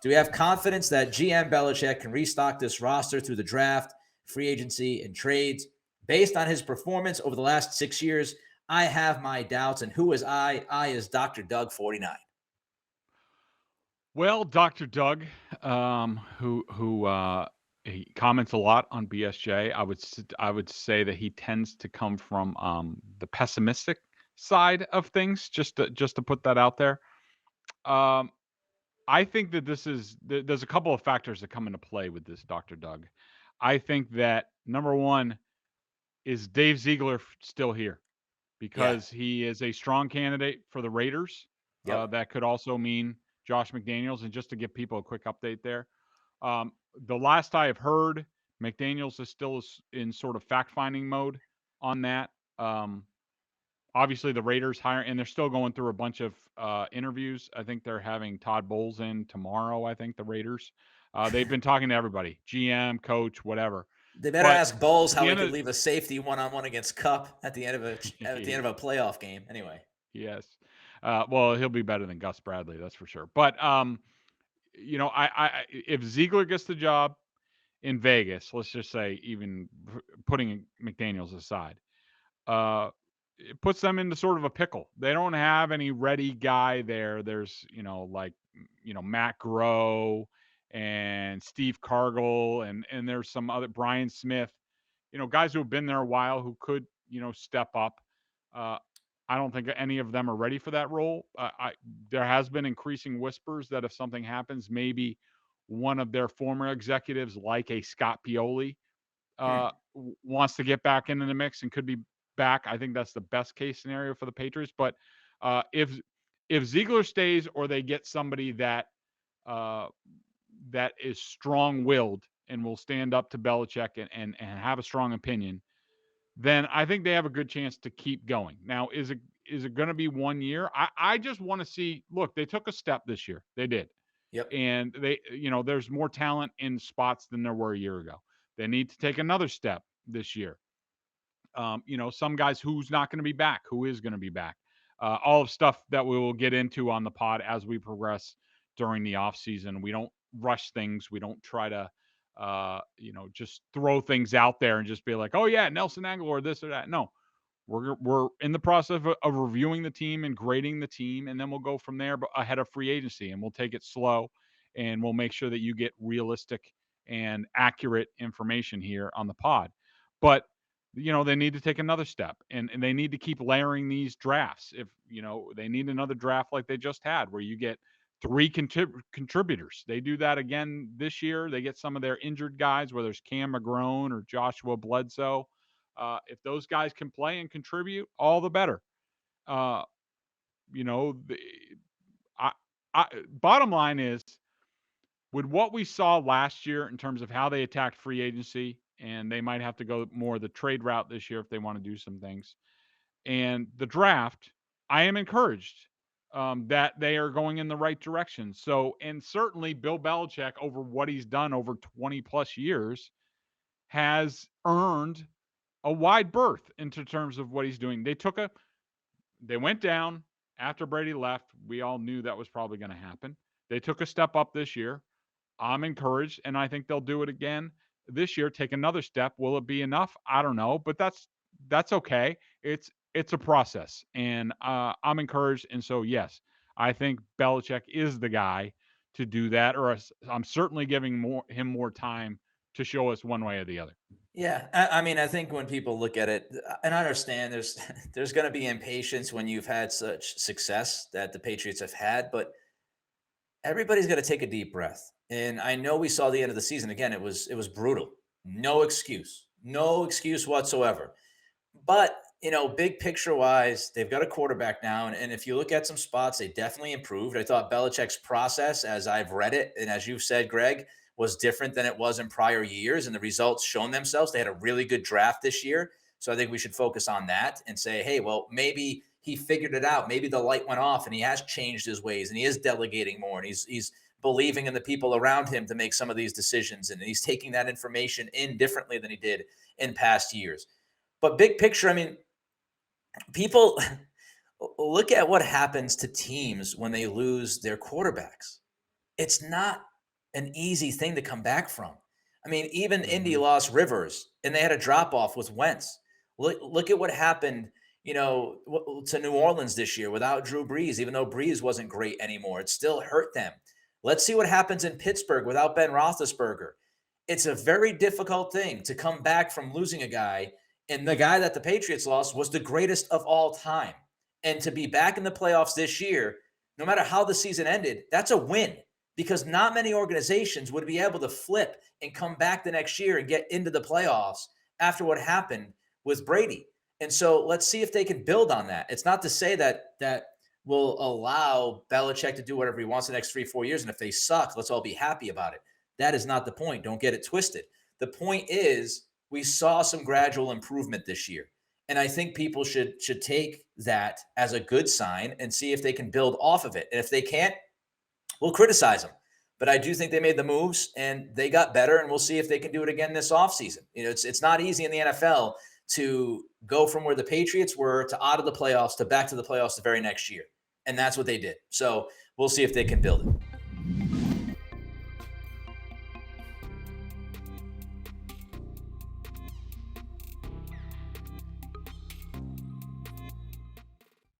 Do we have confidence that GM Belichick can restock this roster through the draft, free agency, and trades? Based on his performance over the last 6 years, I have my doubts. And who is I? I is Dr. Doug 49. Well, Dr. Doug, he comments a lot on BSJ. I would say that he tends to come from the pessimistic side of things. Just to put that out there. Um, I think that there's a couple of factors that come into play with this Dr. Doug. I think that number one is Dave Ziegler still here Yeah. because he is a strong candidate for the Raiders. Yep. That could also mean Josh McDaniels. And just to give people a quick update there, the last I have heard, McDaniels is still in sort of fact finding mode on that. Obviously, the Raiders hire, and they're still going through a bunch of interviews. I think they're having Todd Bowles in tomorrow. I think the Raiders. They've been talking to everybody, GM, coach, whatever. They better But ask Bowles at the how he end could of leave a safety one-on-one against Cup at the end of a playoff game. Anyway. yes, well, he'll be better than Gus Bradley, that's for sure. But I if Ziegler gets the job in Vegas, let's just say, even putting McDaniels aside, it puts them into sort of a pickle. They don't have any ready guy there. There's, Matt Groh and Steve Cargill, and there's some other Brian Smith, guys who have been there a while who could, step up. Uh, I don't think any of them are ready for that role. There has been increasing whispers that if something happens, maybe one of their former executives, like a Scott Pioli, Hmm. wants to get back into the mix and could be back. I think that's the best case scenario for the Patriots. But if Ziegler stays or they get somebody uh, that is strong willed and will stand up to Belichick and have a strong opinion, then I think they have a good chance to keep going. Now, is it going to be 1 year? I just want to see. Look, they took a step this year. They did, Yep. and there's more talent in spots than there were a year ago. They need to take another step this year. Some guys who's not going to be back, who is going to be back. All of stuff that we will get into on the pod as we progress during the off season. We don't rush things. We don't try to, just throw things out there and just be like, oh yeah, Nelson Aguilar, this or that. No, we're in the process of reviewing the team and grading the team, and then we'll go from there. But ahead of free agency, and we'll take it slow, and we'll make sure that you get realistic and accurate information here on the pod. But they need to take another step, and they need to keep layering these drafts. If they need another draft like they just had, where you get three contributors. They do that again this year. They get some of their injured guys, whether it's Cam McGrone or Joshua Bledsoe. If those guys can play and contribute, all the better. Uh, you know, the, I, bottom line is, with what we saw last year in terms of how they attacked free agency, and they might have to go more the trade route this year if they want to do some things. And the draft, I am encouraged that they are going in the right direction. So, and certainly Bill Belichick, over what he's done over 20 plus years, has earned a wide berth into terms of what he's doing. They went down after Brady left. We all knew that was probably going to happen. They took a step up this year. I'm encouraged, and I think they'll do it again this year. Take another step. Will it be enough? I don't know, but that's okay. It's a process, and I'm encouraged. And so, yes, I think Belichick is the guy to do that. Or I'm certainly giving him more time to show us one way or the other. Yeah, I mean, I think when people look at it, and I understand there's there's going to be impatience when you've had such success that the Patriots have had, but everybody's got to take a deep breath. And I know we saw the end of the season again. It was brutal. No excuse whatsoever. But big picture wise, they've got a quarterback now, and if you look at some spots, they definitely improved. I thought Belichick's process, as I've read it, and as you've said, Greg, was different than it was in prior years, and the results shown themselves. They had a really good draft this year, so I think we should focus on that and say, hey, well, maybe he figured it out. Maybe the light went off, and he has changed his ways, and he is delegating more, and he's believing in the people around him to make some of these decisions, and he's taking that information in differently than he did in past years. But big picture, I mean, people look at what happens to teams when they lose their quarterbacks. It's not an easy thing to come back from. I mean, even Indy Mhm. lost Rivers, and they had a drop off with Wentz. Look at what happened, to New Orleans this year without Drew Brees. Even though Brees wasn't great anymore, it still hurt them. Let's see what happens in Pittsburgh without Ben Roethlisberger. It's a very difficult thing to come back from losing a guy, and the guy that the Patriots lost was the greatest of all time. And to be back in the playoffs this year, no matter how the season ended, that's a win because not many organizations would be able to flip and come back the next year and get into the playoffs after what happened with Brady. And so let's see if they can build on that. It's not to say that will allow Belichick to do whatever he wants the next 3-4 years. And if they suck, let's all be happy about it. That is not the point. Don't get it twisted. The point is we saw some gradual improvement this year. And I think people should take that as a good sign and see if they can build off of it. And if they can't, we'll criticize them. But I do think they made the moves and they got better, and we'll see if they can do it again this offseason. It's not easy in the NFL to go from where the Patriots were to out of the playoffs to back to the playoffs the very next year. And that's what they did. So we'll see if they can build it.